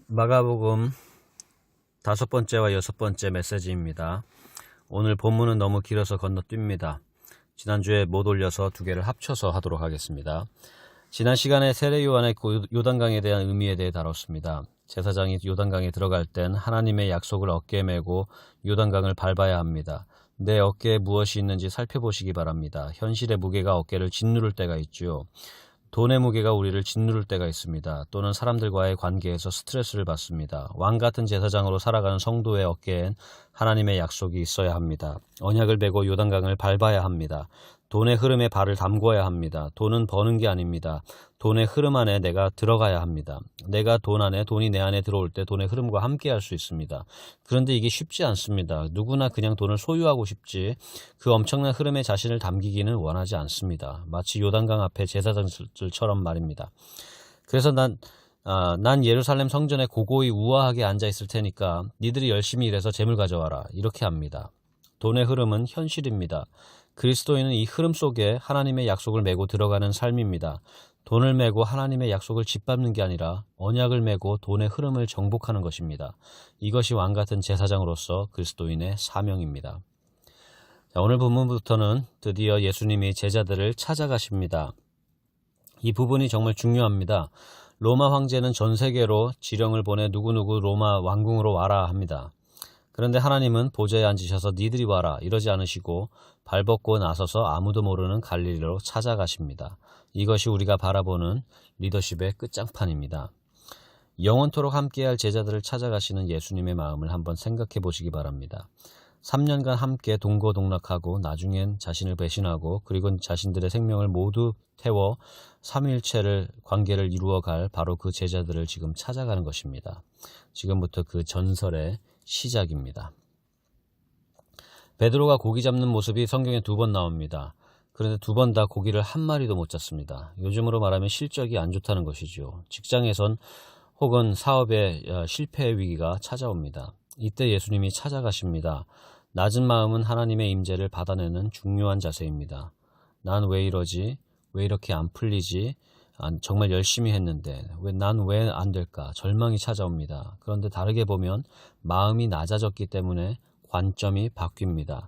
마가복음 5번째와 6번째 메시지입니다. 오늘 본문은 너무 길어서 건너뜁니다. 지난주에 못 올려서 두 개를 합쳐서 하도록 하겠습니다. 지난 시간에 세례 요한의 요단강에 대한 의미에 대해 다뤘습니다. 제사장이 요단강에 들어갈 땐 하나님의 약속을 어깨에 메고 요단강을 밟아야 합니다. 내 어깨에 무엇이 있는지 살펴보시기 바랍니다. 현실의 무게가 어깨를 짓누를 때가 있죠. 돈의 무게가 우리를 짓누를 때가 있습니다. 또는 사람들과의 관계에서 스트레스를 받습니다. 왕 같은 제사장으로 살아가는 성도의 어깨엔 하나님의 약속이 있어야 합니다. 언약을 메고 요단강을 밟아야 합니다. 돈의 흐름에 발을 담궈야 합니다. 돈은 버는 게 아닙니다. 돈의 흐름 안에 내가 들어가야 합니다. 내가 돈 안에, 돈이 내 안에 들어올 때 돈의 흐름과 함께 할 수 있습니다. 그런데 이게 쉽지 않습니다. 누구나 그냥 돈을 소유하고 싶지 그 엄청난 흐름에 자신을 담기기는 원하지 않습니다. 마치 요단강 앞에 제사장들처럼 말입니다. 그래서 난 예루살렘 성전에 고고히 우아하게 앉아 있을 테니까 니들이 열심히 일해서 재물 가져와라. 이렇게 합니다. 돈의 흐름은 현실입니다. 그리스도인은 이 흐름 속에 하나님의 약속을 메고 들어가는 삶입니다. 돈을 메고 하나님의 약속을 짓밟는 게 아니라 언약을 메고 돈의 흐름을 정복하는 것입니다. 이것이 왕같은 제사장으로서 그리스도인의 사명입니다. 자, 오늘 본문부터는 드디어 예수님이 제자들을 찾아가십니다. 이 부분이 정말 중요합니다. 로마 황제는 전 세계로 지령을 보내 누구누구 로마 왕궁으로 와라 합니다. 그런데 하나님은 보좌에 앉으셔서 니들이 와라 이러지 않으시고 발벗고 나서서 아무도 모르는 갈릴리로 찾아가십니다. 이것이 우리가 바라보는 리더십의 끝장판입니다. 영원토록 함께할 제자들을 찾아가시는 예수님의 마음을 한번 생각해 보시기 바랍니다. 3년간 함께 동거동락하고 나중엔 자신을 배신하고 그리고 자신들의 생명을 모두 태워 삼위일체를 관계를 이루어갈 바로 그 제자들을 지금 찾아가는 것입니다. 지금부터 그 전설의 시작입니다. 베드로가 고기 잡는 모습이 성경에 2번 나옵니다. 그런데 2번 다 고기를 한 마리도 못 잡습니다. 요즘으로 말하면 실적이 안 좋다는 것이죠. 직장에선 혹은 사업의 실패의 위기가 찾아옵니다. 이때 예수님이 찾아가십니다. 낮은 마음은 하나님의 임재를 받아내는 중요한 자세입니다. 난 왜 이러지? 왜 이렇게 안 풀리지? 정말 열심히 했는데 난 왜 안 될까? 절망이 찾아옵니다. 그런데 다르게 보면 마음이 낮아졌기 때문에 관점이 바뀝니다.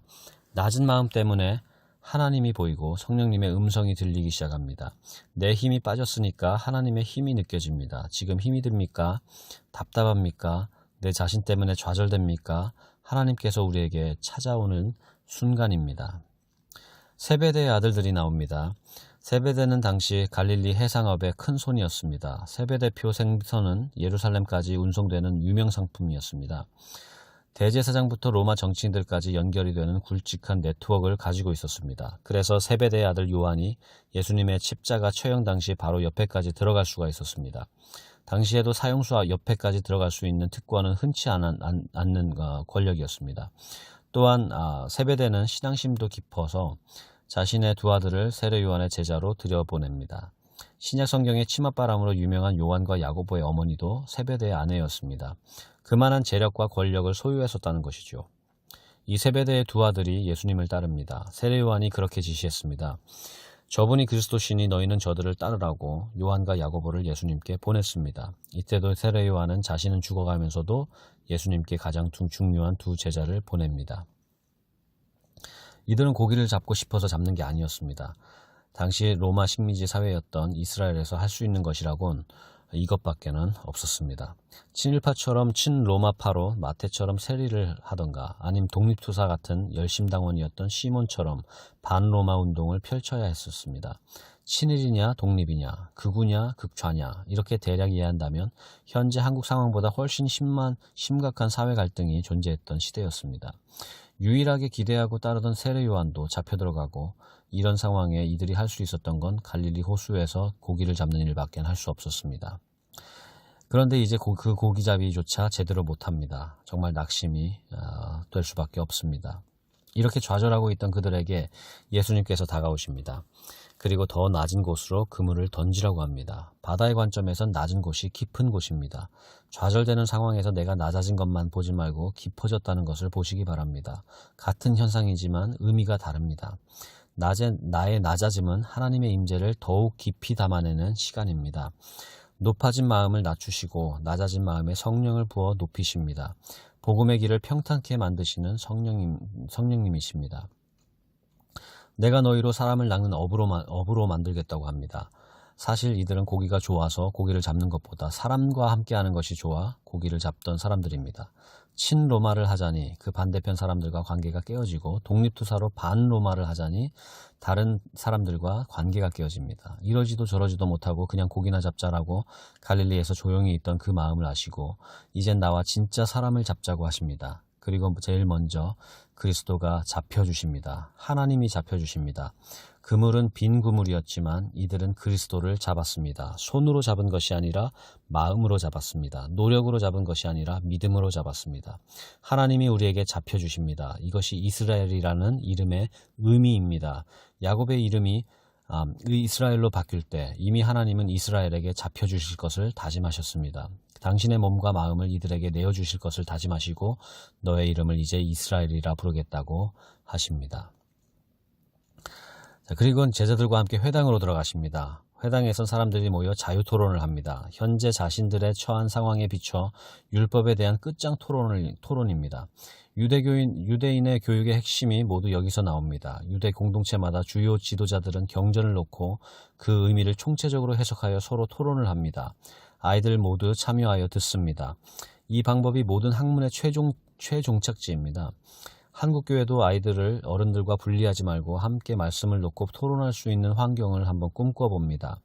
낮은 마음 때문에 하나님이 보이고 성령님의 음성이 들리기 시작합니다. 내 힘이 빠졌으니까 하나님의 힘이 느껴집니다. 지금 힘이 듭니까? 답답합니까? 내 자신 때문에 좌절됩니까? 하나님께서 우리에게 찾아오는 순간입니다. 세베대의 아들들이 나옵니다. 세베대는 당시 갈릴리 해상업의 큰 손이었습니다. 세베대표 생선은 예루살렘까지 운송되는 유명 상품이었습니다. 대제사장부터 로마 정치인들까지 연결이 되는 굵직한 네트워크를 가지고 있었습니다. 그래서 세베대의 아들 요한이 예수님의 십자가 처형 당시 바로 옆에까지 들어갈 수가 있었습니다. 당시에도 사형수 옆에까지 들어갈 수 있는 특권은 흔치 않는 권력이었습니다. 또한 세베대는 신앙심도 깊어서 자신의 2 아들을 세례 요한의 제자로 들여보냅니다. 신약 성경의 치맛바람으로 유명한 요한과 야고보의 어머니도 세베대의 아내였습니다. 그만한 재력과 권력을 소유했었다는 것이죠. 이 세베대의 2 아들이 예수님을 따릅니다. 세례 요한이 그렇게 지시했습니다. 저분이 그리스도시니 너희는 저들을 따르라고 요한과 야고보를 예수님께 보냈습니다. 이때도 세례 요한은 자신은 죽어가면서도 예수님께 가장 중요한 2 제자를 보냅니다. 이들은 고기를 잡고 싶어서 잡는 게 아니었습니다. 당시 로마 식민지 사회였던 이스라엘에서 할 수 있는 것이라곤 이것밖에는 없었습니다. 친일파처럼 친로마파로 마태처럼 세리를 하던가 아님 독립투사 같은 열심당원이었던 시몬처럼 반로마 운동을 펼쳐야 했었습니다. 친일이냐 독립이냐 극우냐 극좌냐 이렇게 대략 이해한다면 현재 한국 상황보다 훨씬 심각한 사회 갈등이 존재했던 시대였습니다. 유일하게 기대하고 따르던 세례 요한도 잡혀 들어가고 이런 상황에 이들이 할 수 있었던 건 갈릴리 호수에서 고기를 잡는 일밖에 할 수 없었습니다. 그런데 이제 그 고기잡이조차 제대로 못합니다. 정말 낙심이 될 수밖에 없습니다. 이렇게 좌절하고 있던 그들에게 예수님께서 다가오십니다. 그리고 더 낮은 곳으로 그물을 던지라고 합니다. 바다의 관점에선 낮은 곳이 깊은 곳입니다. 좌절되는 상황에서 내가 낮아진 것만 보지 말고 깊어졌다는 것을 보시기 바랍니다. 같은 현상이지만 의미가 다릅니다. 나의 낮아짐은 하나님의 임재를 더욱 깊이 담아내는 시간입니다. 높아진 마음을 낮추시고 낮아진 마음에 성령을 부어 높이십니다. 복음의 길을 평탄케 만드시는 성령님이십니다. 내가 너희로 사람을 낚는 어부로 만들겠다고 합니다. 사실 이들은 고기가 좋아서 고기를 잡는 것보다 사람과 함께하는 것이 좋아 고기를 잡던 사람들입니다. 친로마를 하자니 그 반대편 사람들과 관계가 깨어지고 독립투사로 반로마를 하자니 다른 사람들과 관계가 깨어집니다. 이러지도 저러지도 못하고 그냥 고기나 잡자라고 갈릴리에서 조용히 있던 그 마음을 아시고 이젠 나와 진짜 사람을 잡자고 하십니다. 그리고 제일 먼저 그리스도가 잡혀주십니다. 하나님이 잡혀주십니다. 그물은 빈 그물이었지만 이들은 그리스도를 잡았습니다. 손으로 잡은 것이 아니라 마음으로 잡았습니다. 노력으로 잡은 것이 아니라 믿음으로 잡았습니다. 하나님이 우리에게 잡혀주십니다. 이것이 이스라엘이라는 이름의 의미입니다. 야곱의 이름이 이스라엘로 바뀔 때 이미 하나님은 이스라엘에게 잡혀주실 것을 다짐하셨습니다. 당신의 몸과 마음을 이들에게 내어주실 것을 다짐하시고 너의 이름을 이제 이스라엘이라 부르겠다고 하십니다. 그리고 제자들과 함께 회당으로 들어가십니다. 회당에선 사람들이 모여 자유토론을 합니다. 현재 자신들의 처한 상황에 비춰 율법에 대한 끝장 토론입니다. 유대인의 교육의 핵심이 모두 여기서 나옵니다. 유대 공동체마다 주요 지도자들은 경전을 놓고 그 의미를 총체적으로 해석하여 서로 토론을 합니다. 아이들 모두 참여하여 듣습니다. 이 방법이 모든 학문의 최종착지입니다. 한국교회도 아이들을 어른들과 분리하지 말고 함께 말씀을 놓고 토론할 수 있는 환경을 한번 꿈꿔봅니다.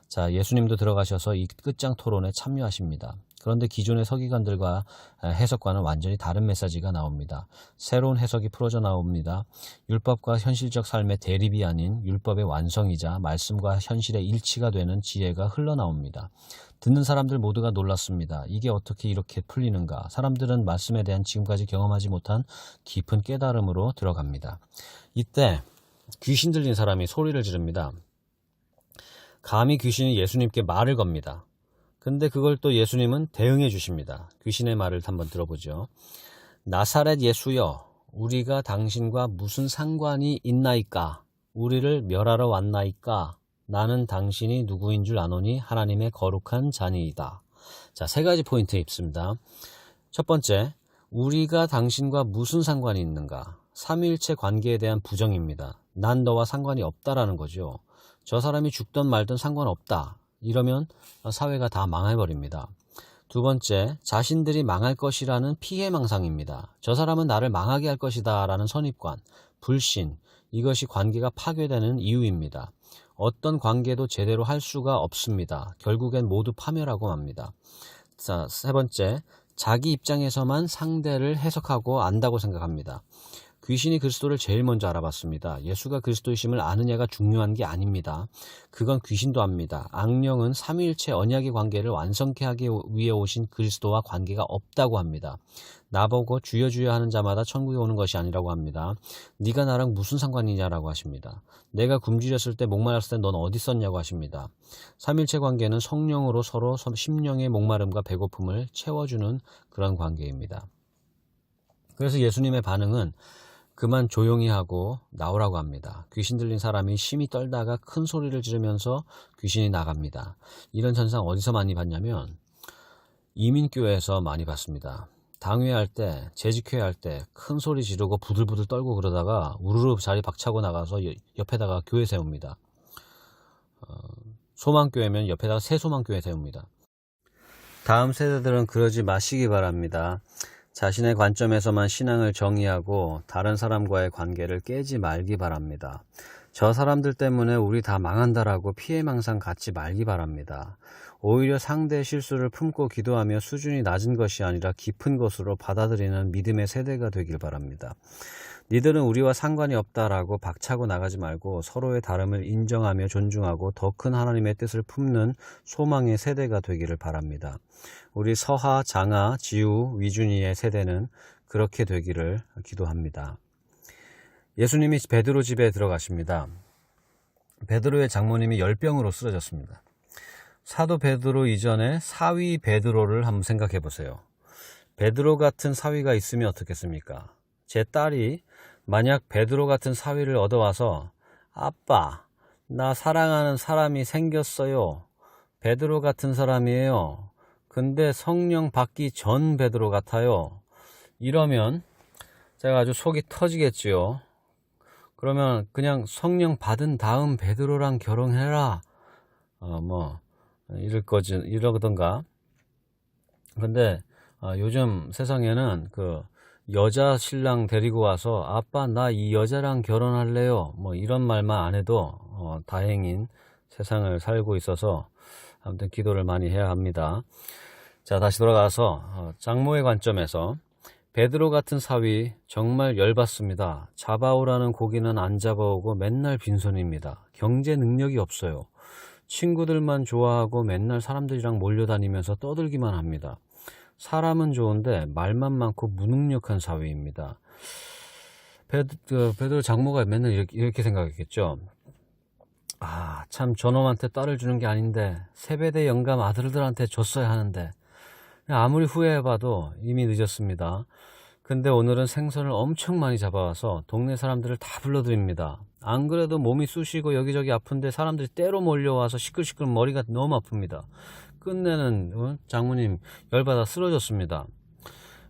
자, 예수님도 들어가셔서 이 끝장 토론에 참여하십니다. 그런데 기존의 서기관들과 해석과는 완전히 다른 메시지가 나옵니다. 새로운 해석이 풀어져 나옵니다. 율법과 현실적 삶의 대립이 아닌 율법의 완성이자 말씀과 현실의 일치가 되는 지혜가 흘러나옵니다. 듣는 사람들 모두가 놀랐습니다. 이게 어떻게 이렇게 풀리는가? 사람들은 말씀에 대한 지금까지 경험하지 못한 깊은 깨달음으로 들어갑니다. 이때 귀신 들린 사람이 소리를 지릅니다. 감히 귀신이 예수님께 말을 겁니다. 근데 그걸 또 예수님은 대응해 주십니다. 귀신의 말을 한번 들어보죠. 나사렛 예수여, 우리가 당신과 무슨 상관이 있나이까? 우리를 멸하러 왔나이까? 나는 당신이 누구인 줄 아노니 하나님의 거룩한 자니이다. 자, 세 가지 포인트 있습니다. 첫 번째, 우리가 당신과 무슨 상관이 있는가? 삼위일체 관계에 대한 부정입니다. 난 너와 상관이 없다라는 거죠. 저 사람이 죽든 말든 상관없다. 이러면 사회가 다 망해버립니다. 두 번째, 자신들이 망할 것이라는 피해망상입니다. 저 사람은 나를 망하게 할 것이다 라는 선입관, 불신, 이것이 관계가 파괴되는 이유입니다. 어떤 관계도 제대로 할 수가 없습니다. 결국엔 모두 파멸하고 맙니다. 자, 세 번째, 자기 입장에서만 상대를 해석하고 안다고 생각합니다. 귀신이 그리스도를 제일 먼저 알아봤습니다. 예수가 그리스도이심을 아느냐가 중요한 게 아닙니다. 그건 귀신도 압니다. 악령은 삼위일체 언약의 관계를 완성케 하기 위해 오신 그리스도와 관계가 없다고 합니다. 나보고 주여 주여 하는 자마다 천국에 오는 것이 아니라고 합니다. 네가 나랑 무슨 상관이냐라고 하십니다. 내가 굶주렸을 때 목말랐을 때 넌 어디 있었냐고 하십니다. 삼위일체 관계는 성령으로 서로 심령의 목마름과 배고픔을 채워주는 그런 관계입니다. 그래서 예수님의 반응은 그만 조용히 하고 나오라고 합니다. 귀신 들린 사람이 심히 떨다가 큰 소리를 지르면서 귀신이 나갑니다. 이런 현상 어디서 많이 봤냐면 이민교회에서 많이 봤습니다. 당회할 때, 재직회할 때 큰 소리 지르고 부들부들 떨고 그러다가 우르르 자리 박차고 나가서 옆에다가 교회 세웁니다. 소망교회면 옆에다가 새 소망교회 세웁니다. 다음 세대들은 그러지 마시기 바랍니다. 자신의 관점에서만 신앙을 정의하고 다른 사람과의 관계를 깨지 말기 바랍니다. 저 사람들 때문에 우리 다 망한다라고 피해망상 갖지 말기 바랍니다. 오히려 상대의 실수를 품고 기도하며 수준이 낮은 것이 아니라 깊은 것으로 받아들이는 믿음의 세대가 되길 바랍니다. 니들은 우리와 상관이 없다라고 박차고 나가지 말고 서로의 다름을 인정하며 존중하고 더 큰 하나님의 뜻을 품는 소망의 세대가 되기를 바랍니다. 우리 서하, 장하, 지우, 위준이의 세대는 그렇게 되기를 기도합니다. 예수님이 베드로 집에 들어가십니다. 베드로의 장모님이 열병으로 쓰러졌습니다. 사도 베드로 이전에 사위 베드로를 한번 생각해 보세요. 베드로 같은 사위가 있으면 어떻겠습니까? 제 딸이 만약 베드로 같은 사위를 얻어와서 아빠, 나 사랑하는 사람이 생겼어요. 베드로 같은 사람이에요. 근데 성령 받기 전 베드로 같아요. 이러면 제가 아주 속이 터지겠지요. 그러면 그냥 성령 받은 다음 베드로랑 결혼해라. 이러던가. 근데 요즘 세상에는 그 여자 신랑 데리고 와서 아빠 나 이 여자랑 결혼할래요. 이런 말만 안 해도 다행인 세상을 살고 있어서 아무튼 기도를 많이 해야 합니다. 자, 다시 돌아가서 장모의 관점에서 베드로 같은 사위 정말 열받습니다. 잡아오라는 고기는 안 잡아오고 맨날 빈손입니다. 경제 능력이 없어요. 친구들만 좋아하고 맨날 사람들이랑 몰려다니면서 떠들기만 합니다. 사람은 좋은데 말만 많고 무능력한 사위입니다. 베드로 장모가 맨날 이렇게 생각했겠죠. 참 저놈한테 딸을 주는 게 아닌데 세베대 영감 아들들한테 줬어야 하는데 아무리 후회해봐도 이미 늦었습니다. 근데 오늘은 생선을 엄청 많이 잡아와서 동네 사람들을 다 불러드립니다. 안 그래도 몸이 쑤시고 여기저기 아픈데 사람들이 때로 몰려와서 시끌시끌 머리가 너무 아픕니다. 끝내는 장모님 열받아 쓰러졌습니다.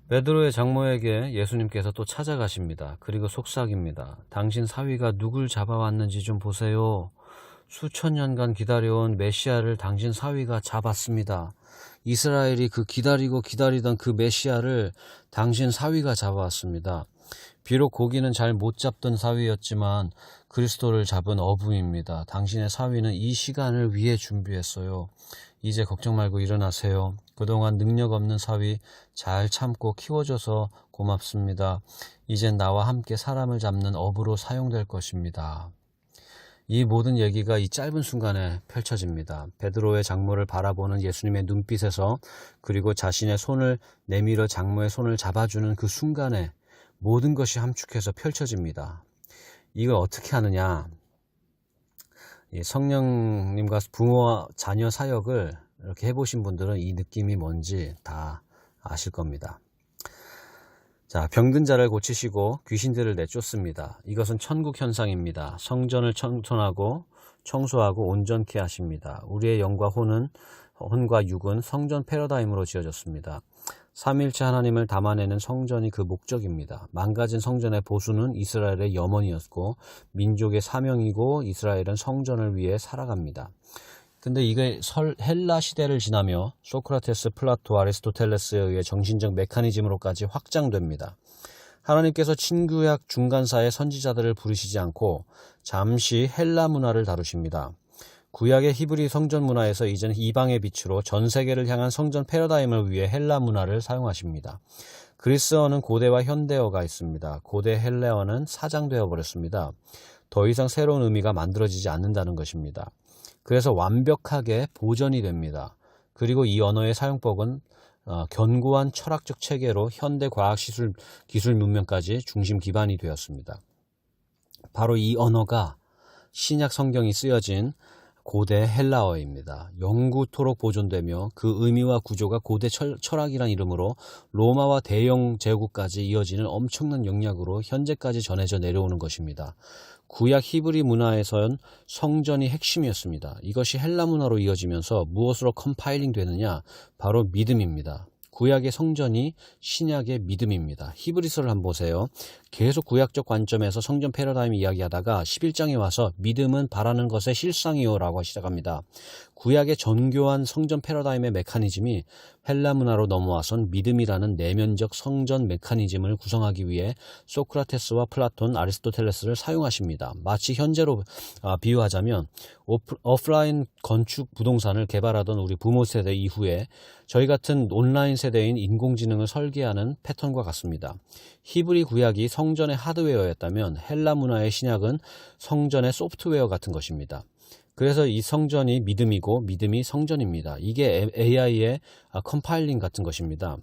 베드로의 장모에게 예수님께서 또 찾아가십니다. 그리고 속삭입니다. 당신 사위가 누굴 잡아왔는지 좀 보세요. 수천 년간 기다려온 메시아를 당신 사위가 잡았습니다. 이스라엘이 그 기다리던 그 메시아를 당신 사위가 잡아왔습니다. 비록 고기는 잘 못 잡던 사위였지만 그리스도를 잡은 어부입니다. 당신의 사위는 이 시간을 위해 준비했어요. 이제 걱정 말고 일어나세요. 그동안 능력 없는 사위 잘 참고 키워줘서 고맙습니다. 이젠 나와 함께 사람을 잡는 어부로 사용될 것입니다. 이 모든 얘기가 이 짧은 순간에 펼쳐집니다. 베드로의 장모를 바라보는 예수님의 눈빛에서, 그리고 자신의 손을 내밀어 장모의 손을 잡아주는 그 순간에 모든 것이 함축해서 펼쳐집니다. 이걸 어떻게 하느냐? 성령님과 부모와 자녀 사역을 이렇게 해보신 분들은 이 느낌이 뭔지 다 아실 겁니다. 자, 병든 자를 고치시고 귀신들을 내쫓습니다. 이것은 천국 현상입니다. 성전을 청소하고 온전케 하십니다. 우리의 영과 혼과 육은 성전 패러다임으로 지어졌습니다. 삼위일체 하나님을 담아내는 성전이 그 목적입니다. 망가진 성전의 보수는 이스라엘의 염원이었고 민족의 사명이고 이스라엘은 성전을 위해 살아갑니다. 근데 이게 헬라 시대를 지나며 소크라테스, 플라토, 아리스토텔레스에 의해 정신적 메커니즘으로까지 확장됩니다. 하나님께서 신구약 중간사의 선지자들을 부르시지 않고 잠시 헬라 문화를 다루십니다. 구약의 히브리 성전 문화에서 이제는 이방의 빛으로 전 세계를 향한 성전 패러다임을 위해 헬라 문화를 사용하십니다. 그리스어는 고대와 현대어가 있습니다. 고대 헬라어는 사장되어 버렸습니다. 더 이상 새로운 의미가 만들어지지 않는다는 것입니다. 그래서 완벽하게 보존이 됩니다. 그리고 이 언어의 사용법은 견고한 철학적 체계로 현대 과학 기술 문명까지 중심 기반이 되었습니다. 바로 이 언어가 신약 성경이 쓰여진 고대 헬라어입니다. 영구토록 보존되며 그 의미와 구조가 고대 철학이란 이름으로 로마와 대영 제국까지 이어지는 엄청난 영향으로 현재까지 전해져 내려오는 것입니다. 구약 히브리 문화에선 성전이 핵심이었습니다. 이것이 헬라 문화로 이어지면서 무엇으로 컴파일링 되느냐? 바로 믿음입니다. 구약의 성전이 신약의 믿음입니다. 히브리서를 한번 보세요. 계속 구약적 관점에서 성전 패러다임 이야기하다가 11장에 와서 믿음은 바라는 것의 실상이요 라고 시작합니다. 구약의 정교한 성전 패러다임의 메커니즘이 헬라 문화로 넘어와선 믿음이라는 내면적 성전 메커니즘을 구성하기 위해 소크라테스와 플라톤, 아리스토텔레스를 사용하십니다. 마치 현재로 비유하자면 오프라인 건축 부동산을 개발하던 우리 부모 세대 이후에 저희 같은 온라인 세대인 인공지능을 설계하는 패턴과 같습니다. 히브리 구약이 성전의 하드웨어였다면 헬라 문화의 신약은 성전의 소프트웨어 같은 것입니다. 그래서 이 성전이 믿음이고 믿음이 성전입니다. 이게 AI의 컴파일링 같은 것입니다.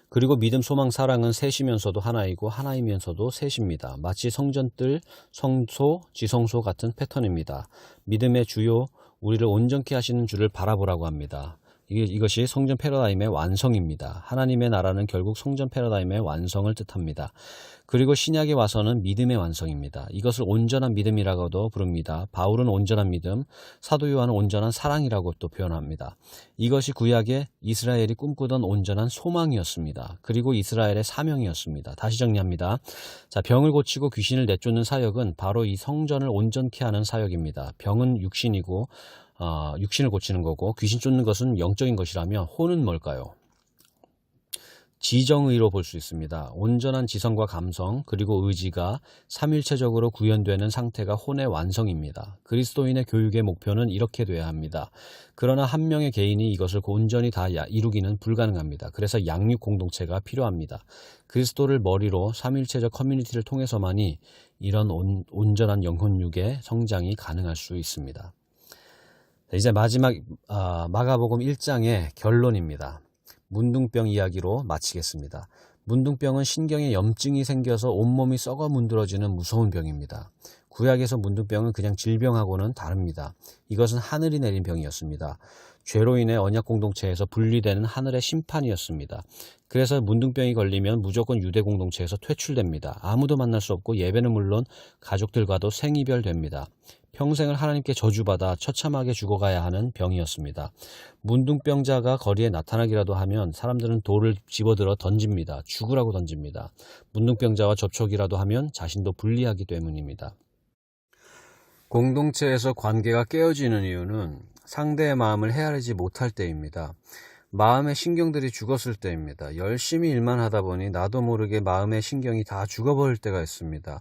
그리고 믿음, 소망, 사랑은 셋이면서도 하나이고 하나이면서도 셋입니다. 마치 성전뜰, 성소, 지성소 같은 패턴입니다. 믿음의 주요, 우리를 온전케 하시는 주를 바라보라고 합니다. 이것이 성전 패러다임의 완성입니다. 하나님의 나라는 결국 성전 패러다임의 완성을 뜻합니다. 그리고 신약에 와서는 믿음의 완성입니다. 이것을 온전한 믿음이라고도 부릅니다. 바울은 온전한 믿음, 사도 요한은 온전한 사랑이라고 또 표현합니다. 이것이 구약의 이스라엘이 꿈꾸던 온전한 소망이었습니다. 그리고 이스라엘의 사명이었습니다. 다시 정리합니다. 자, 병을 고치고 귀신을 내쫓는 사역은 바로 이 성전을 온전케 하는 사역입니다. 병은 육신이고 육신을 고치는 거고, 귀신 쫓는 것은 영적인 것이라며 혼은 뭘까요? 지정의로 볼 수 있습니다. 온전한 지성과 감성 그리고 의지가 삼일체적으로 구현되는 상태가 혼의 완성입니다. 그리스도인의 교육의 목표는 이렇게 돼야 합니다. 그러나 한 명의 개인이 이것을 온전히 다 이루기는 불가능합니다. 그래서 양육 공동체가 필요합니다. 그리스도를 머리로 삼일체적 커뮤니티를 통해서만이 이런 온전한 영혼육의 성장이 가능할 수 있습니다. 이제 마지막 마가복음 1장의 결론입니다. 문둥병 이야기로 마치겠습니다. 문둥병은 신경에 염증이 생겨서 온몸이 썩어 문드러지는 무서운 병입니다. 구약에서 문둥병은 그냥 질병하고는 다릅니다. 이것은 하늘이 내린 병이었습니다. 죄로 인해 언약 공동체에서 분리되는 하늘의 심판이었습니다. 그래서 문둥병이 걸리면 무조건 유대 공동체에서 퇴출됩니다. 아무도 만날 수 없고 예배는 물론 가족들과도 생이별됩니다. 평생을 하나님께 저주받아 처참하게 죽어가야 하는 병이었습니다. 문둥병자가 거리에 나타나기라도 하면 사람들은 돌을 집어들어 던집니다. 죽으라고 던집니다. 문둥병자와 접촉이라도 하면 자신도 불리하기 때문입니다. 공동체에서 관계가 깨어지는 이유는 상대의 마음을 헤아리지 못할 때입니다. 마음의 신경들이 죽었을 때입니다. 열심히 일만 하다 보니 나도 모르게 마음의 신경이 다 죽어버릴 때가 있습니다.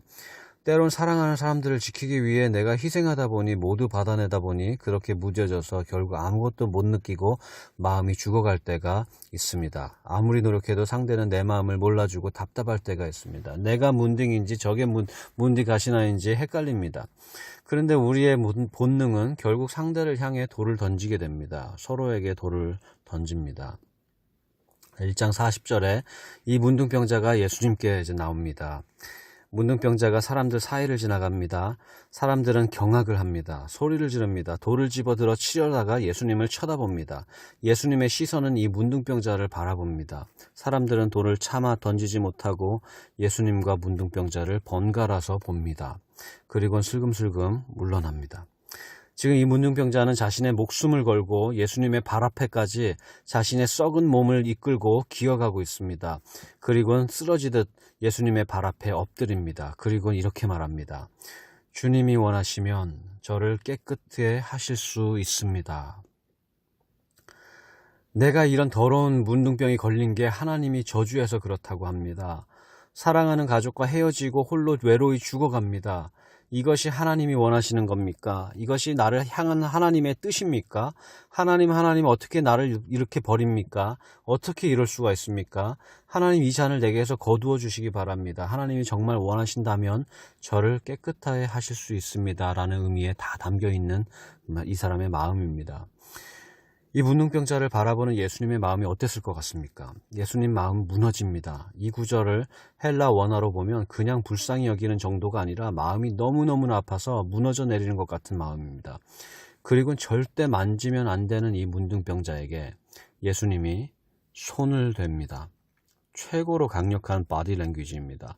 때론 사랑하는 사람들을 지키기 위해 내가 희생하다 보니 모두 받아내다 보니 그렇게 무뎌져서 결국 아무것도 못 느끼고 마음이 죽어갈 때가 있습니다. 아무리 노력해도 상대는 내 마음을 몰라주고 답답할 때가 있습니다. 내가 문딩인지 저게 문디 가시나인지 헷갈립니다. 그런데 우리의 본능은 결국 상대를 향해 돌을 던지게 됩니다. 서로에게 돌을 던집니다. 1장 40절에 이 문둥병자가 예수님께 이제 나옵니다. 문둥병자가 사람들 사이를 지나갑니다. 사람들은 경악을 합니다. 소리를 지릅니다. 돌을 집어들어 치려다가 예수님을 쳐다봅니다. 예수님의 시선은 이 문둥병자를 바라봅니다. 사람들은 돌을 차마 던지지 못하고 예수님과 문둥병자를 번갈아서 봅니다. 그리고는 슬금슬금 물러납니다. 지금 이 문둥병자는 자신의 목숨을 걸고 예수님의 발 앞에까지 자신의 썩은 몸을 이끌고 기어가고 있습니다. 그리고는 쓰러지듯 예수님의 발 앞에 엎드립니다. 그리고는 이렇게 말합니다. 주님이 원하시면 저를 깨끗게 하실 수 있습니다. 내가 이런 더러운 문둥병이 걸린 게 하나님이 저주해서 그렇다고 합니다. 사랑하는 가족과 헤어지고 홀로 외로이 죽어갑니다. 이것이 하나님이 원하시는 겁니까? 이것이 나를 향한 하나님의 뜻입니까? 하나님 어떻게 나를 이렇게 버립니까? 어떻게 이럴 수가 있습니까? 하나님 이 잔을 내게서 거두어 주시기 바랍니다. 하나님이 정말 원하신다면 저를 깨끗하게 하실 수 있습니다. 라는 의미에 다 담겨있는 이 사람의 마음입니다. 이 문둥병자를 바라보는 예수님의 마음이 어땠을 것 같습니까? 예수님 마음 무너집니다. 이 구절을 헬라 원어로 보면 그냥 불쌍히 여기는 정도가 아니라 마음이 너무너무나 아파서 무너져 내리는 것 같은 마음입니다. 그리고 절대 만지면 안 되는 이 문둥병자에게 예수님이 손을 댑니다. 최고로 강력한 바디 랭귀지입니다.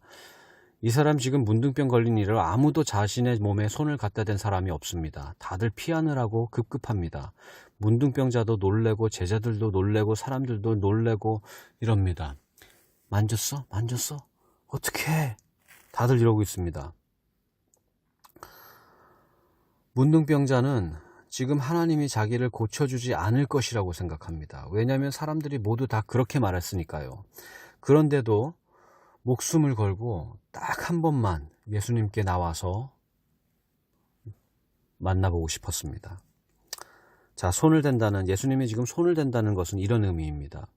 이 사람 지금 문둥병 걸린 이래로 아무도 자신의 몸에 손을 갖다 댄 사람이 없습니다. 다들 피하느라고 급급합니다. 문둥병자도 놀래고 제자들도 놀래고 사람들도 놀래고 이럽니다. 만졌어? 어떡해? 다들 이러고 있습니다. 문둥병자는 지금 하나님이 자기를 고쳐주지 않을 것이라고 생각합니다. 왜냐하면 사람들이 모두 다 그렇게 말했으니까요. 그런데도 목숨을 걸고 딱 한 번만 예수님께 나와서 만나보고 싶었습니다. 자, 손을 댄다는, 예수님이 지금 손을 댄다는 것은 이런 의미입니다.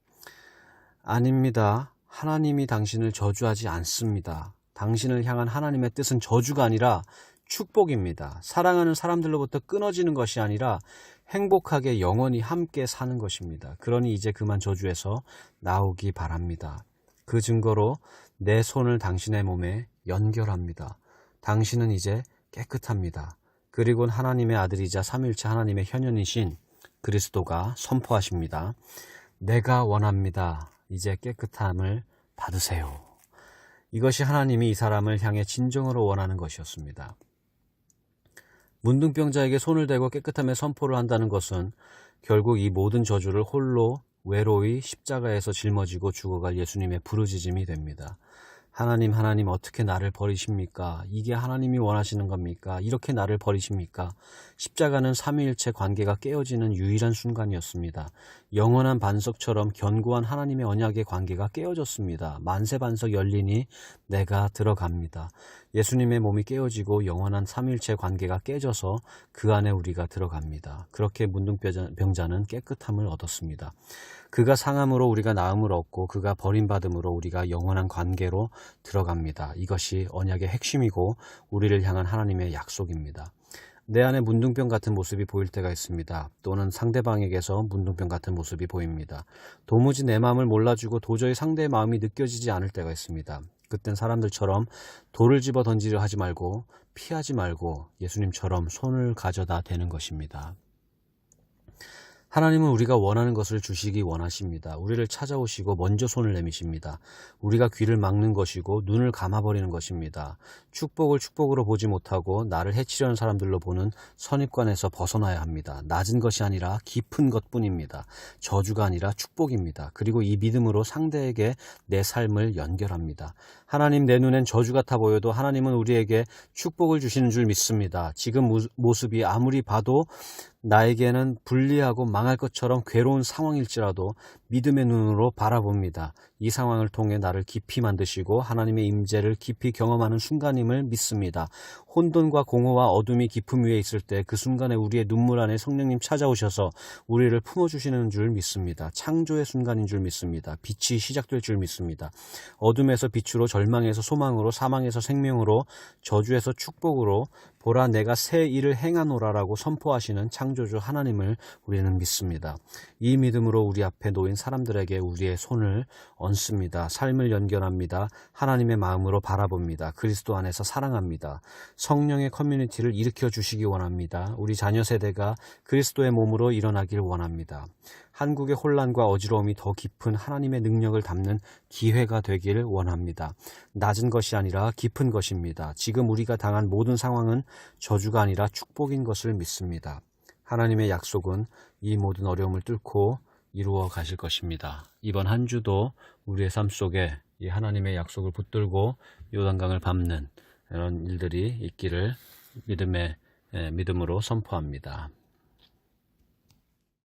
아닙니다. 하나님이 당신을 저주하지 않습니다. 당신을 향한 하나님의 뜻은 저주가 아니라 축복입니다. 사랑하는 사람들로부터 끊어지는 것이 아니라 행복하게 영원히 함께 사는 것입니다. 그러니 이제 그만 저주해서 나오기 바랍니다. 그 증거로 내 손을 당신의 몸에 연결합니다. 당신은 이제 깨끗합니다. 그리고는 하나님의 아들이자 삼위일체 하나님의 현현이신 그리스도가 선포하십니다. 내가 원합니다. 이제 깨끗함을 받으세요. 이것이 하나님이 이 사람을 향해 진정으로 원하는 것이었습니다. 문둥병자에게 손을 대고 깨끗함의 선포를 한다는 것은 결국 이 모든 저주를 홀로 외로이 십자가에서 짊어지고 죽어갈 예수님의 부르짖음이 됩니다. 하나님, 하나님 어떻게 나를 버리십니까? 이게 하나님이 원하시는 겁니까? 이렇게 나를 버리십니까? 십자가는 삼위일체 관계가 깨어지는 유일한 순간이었습니다. 영원한 반석처럼 견고한 하나님의 언약의 관계가 깨어졌습니다. 만세 반석 열리니 내가 들어갑니다. 예수님의 몸이 깨어지고 영원한 삼위일체 관계가 깨져서 그 안에 우리가 들어갑니다. 그렇게 문둥병자는 깨끗함을 얻었습니다. 그가 상함으로 우리가 나음을 얻고 그가 버림받음으로 우리가 영원한 관계로 들어갑니다. 이것이 언약의 핵심이고 우리를 향한 하나님의 약속입니다. 내 안에 문둥병 같은 모습이 보일 때가 있습니다. 또는 상대방에게서 문둥병 같은 모습이 보입니다. 도무지 내 마음을 몰라주고 도저히 상대의 마음이 느껴지지 않을 때가 있습니다. 그땐 사람들처럼 돌을 집어 던지려 하지 말고 피하지 말고 예수님처럼 손을 가져다 대는 것입니다. 하나님은 우리가 원하는 것을 주시기 원하십니다. 우리를 찾아오시고 먼저 손을 내미십니다. 우리가 귀를 막는 것이고 눈을 감아버리는 것입니다. 축복을 축복으로 보지 못하고 나를 해치려는 사람들로 보는 선입관에서 벗어나야 합니다. 낮은 것이 아니라 깊은 것뿐입니다. 저주가 아니라 축복입니다. 그리고 이 믿음으로 상대에게 내 삶을 연결합니다. 하나님, 내 눈엔 저주 같아 보여도 하나님은 우리에게 축복을 주시는 줄 믿습니다. 지금 모습이 아무리 봐도 나에게는 불리하고 망할 것처럼 괴로운 상황일지라도 믿음의 눈으로 바라봅니다. 이 상황을 통해 나를 깊이 만드시고 하나님의 임재를 깊이 경험하는 순간임을 믿습니다. 혼돈과 공허와 어둠이 깊음 위에 있을 때 그 순간에 우리의 눈물 안에 성령님 찾아오셔서 우리를 품어주시는 줄 믿습니다. 창조의 순간인 줄 믿습니다. 빛이 시작될 줄 믿습니다. 어둠에서 빛으로, 절망에서 소망으로, 사망에서 생명으로, 저주에서 축복으로 보라 내가 새 일을 행하노라라고 선포하시는 창조주 하나님을 우리는 믿습니다. 이 믿음으로 우리 앞에 놓인 사람들에게 우리의 손을 얹습니다. 삶을 연결합니다. 하나님의 마음으로 바라봅니다. 그리스도 안에서 사랑합니다. 성령의 커뮤니티를 일으켜 주시기 원합니다. 우리 자녀 세대가 그리스도의 몸으로 일어나길 원합니다. 한국의 혼란과 어지러움이 더 깊은 하나님의 능력을 담는 기회가 되길 원합니다. 낮은 것이 아니라 깊은 것입니다. 지금 우리가 당한 모든 상황은 저주가 아니라 축복인 것을 믿습니다. 하나님의 약속은 이 모든 어려움을 뚫고 이루어 가실 것입니다. 이번 한 주도 우리의 삶 속에 이 하나님의 약속을 붙들고 요단강을 밟는 이런 일들이 있기를 믿음으로 선포합니다.